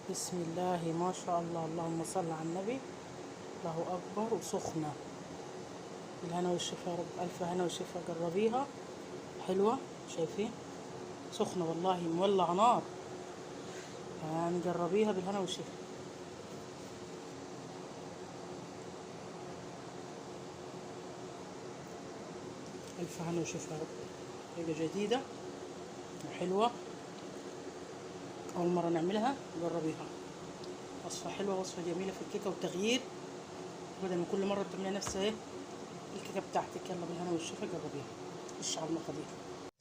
بسم الله ما شاء الله، اللهم صل على النبي. الله أكبر. وسخنة بالهنا والشفا يا رب، ألف هنا وشفا. جربيها حلوة، شايفين سخنة والله مولع نار، يعني جربيها بالهنا والشفا. ألف هنا وشفا يا رب. حاجة جديدة وحلوة، أول مرة نعملها، جربيها. وصفة حلوة، وصفة جميلة في الكيكة والتغيير، بدل ما كل مرة بتعملي نفس الكيكة بتاعتك. يلا بالهنا والشفا، جربيها. خش على المقادير.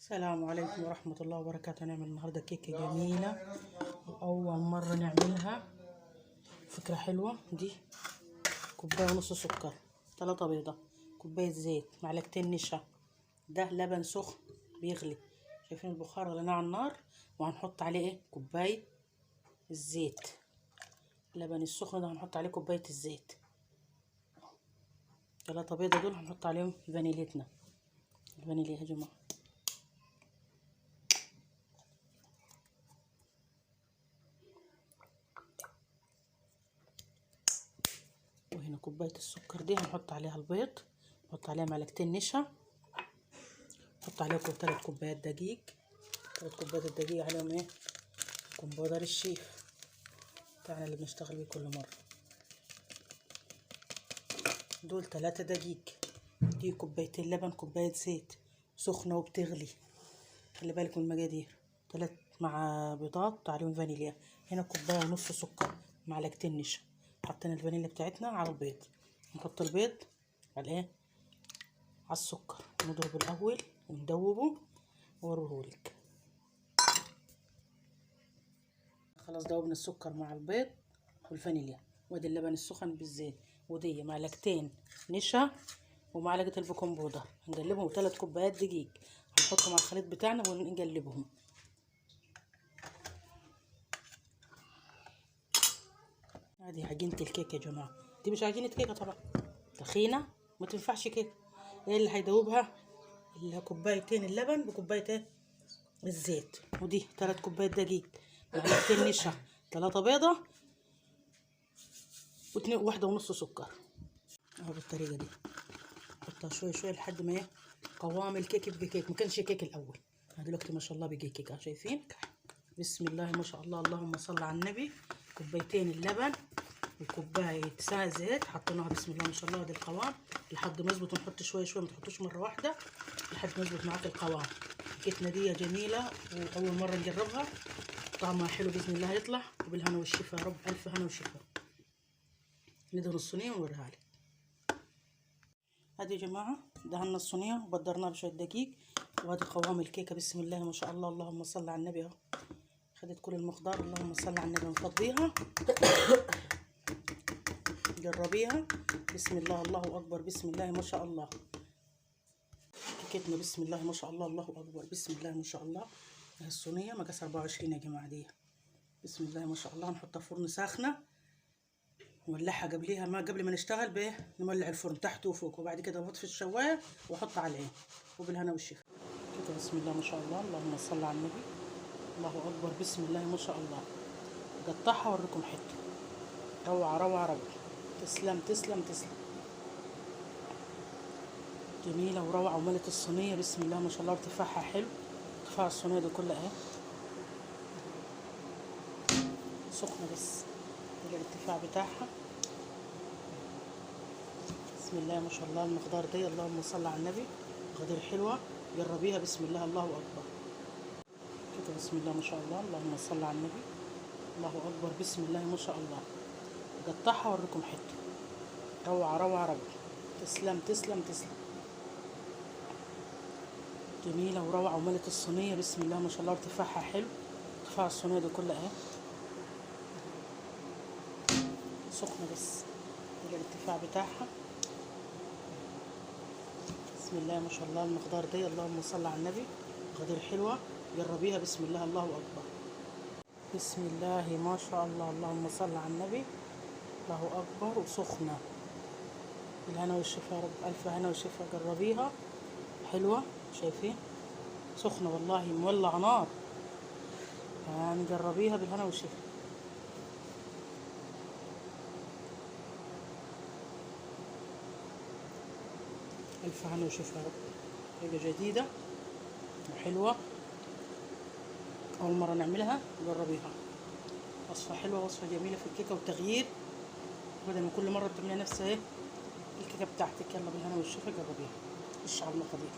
السلام عليكم ورحمة الله وبركاته. هنعمل النهاردة كيكة جميلة وأول مرة نعملها، فكرة حلوة. دي كوباية ونص سكر، 3 بيضة، كوباية زيت، معلقتين نشا، ده لبن سخن بيغلي، شايفين البخار غليناه على النار، وهنحط عليه ايه كوباية الزيت. اللبن السخن ده هنحط عليه كوباية الزيت. 3 بيضة دول هنحط عليهم فانيليتنا، الفانيليا يا جماعة. وهنا كوباية السكر دي هنحط عليها البيض، نحط عليها معلقتين نشا، نحط عليهم 3 كوبايات دقيق. 3 كوبايات الدقيق عليهم ايه كمبودر الشيف بتاعنا اللي بنشتغل بيه كل مرة. دول 3 دقيق. دي كوبايتين لبن، كوباية زيت سخنة وبتغلي، خلي بالك من المقادير. 3 مع بيضات عليهم فانيليا. هنا كوباية ونص سكر، معلقتين نشا. حطينا الفانيليا بتاعتنا على البيض، نحط البيض على ايه على السكر، نضربه الاول وندوبه واوريهولك. خلاص دوبنا السكر مع البيض والفانيليا، وادي اللبن السخن بالزيت، ودي معلقتين نشا ومعلقه البيكنج بودر. هنقلبهم 3 كوبايات دقيق، هنحطهم على الخليط بتاعنا ونقلبهم. هذه عجينه الكيكه يا جماعه، دي مش عجينه كيكه طبعا، تخينه ما تنفعش كده. ايه اللي هيدوبها؟ كوبايتين اللبن بكوبايه الزيت، ودي 3 كوبايات دقيق، معلقتين نشا، 3 بيضه، واحدة ونص سكر. اهو بالطريقة دي، نحطها شوية شوية لحد ما قوام الكيك يبقى كيك. ما كانش كيك الأول، دلوقتي ما شاء الله بقى كيك. شايفين؟ بسم الله ما شاء الله، اللهم صل على النبي. كوبايتين اللبن وكوباية زيت حطيناها، بسم الله ما شاء الله. ادي القوام لحد ما يظبط، نحط شوية شوية، ما تحطوش مرة واحدة لحد ما يظبط معاك القوام. كيكتنا دي جميلة وأول مرة نجربها، طعمها حلو بإذن الله يطلع. وبالهنا والشفا يا رب، ألف هنا وشفا. ندهن الصينية ونوريها لك. هادي يا جماعة دهنا الصينية وبدرناها بشوية دقيق، وهادي قوام الكيكة. بسم الله ما شاء الله، اللهم صل على النبي. اهو خدت كل المقدار، اللهم صل على النبي. نفضيها جربيها. بسم الله، الله أكبر، بسم الله ما شاء الله. كيكتنا بسم الله ما شاء الله، الله أكبر، بسم الله ما شاء الله. اهي الصينية مقاس 24 يا جماعة دي. بسم الله ما شاء الله. نحطها فرن ساخنة، نولعها قبليها، ما قبل ما نشتغل بايه نولع الفرن تحت وفوق، وبعد كده نطفي الشوايه واحط على العين. وبالهنا والشفا كده. بسم الله ما شاء الله، اللهم صل على النبي. الله اكبر، بسم الله ما شاء الله. قطعها اوريكم حته. روعه روعه روعه. تسلم تسلم تسلم. جميله وروعه، وملت الصينيه بسم الله ما شاء الله. ارتفاعها حلو، ارتفاع الصينيه دي كلها اهي سخنه، بس ده الارتفاع بتاعها. بسم الله ما شاء الله. المقدار دي، اللهم صل على النبي، مقادير حلوه، جربيها. بسم الله، الله اكبر كده. بسم الله ما شاء الله، اللهم صل على النبي. الله اكبر، بسم الله ما شاء الله. قطعها اوريكم حته. روعه روعه روعه. تسلم تسلم تسلم. جميله وروعه، وملت الصينيه بسم الله ما شاء الله. ارتفاعها حلو، ارتفاع الصينيه دي كلها اهي سخنه، بس ده الارتفاع بتاعها. بسم الله ما شاء الله. المقدار دي، اللهم صل على النبي، مقادير حلوه، جربيها. بسم الله، الله اكبر. بسم الله ما شاء الله، اللهم صل على النبي. الله اكبر. وسخنه بالهنا والشفا يا رب، الف هنا وشفا. جربيها حلوه، شايفين سخنه والله مولع نار، يعني جربيها بالهنا والشفا. الف هنا وشفا يا رب. حاجه جديده وحلوه، اول مره نعملها، جربيها. وصفه حلوه، وصفه جميله في الكيكه والتغيير، بدل ما كل مره بتعمليها نفس ايه الكيكه بتاعتك. يلا بالهنا والشفا، جربيها. خش على المقادير.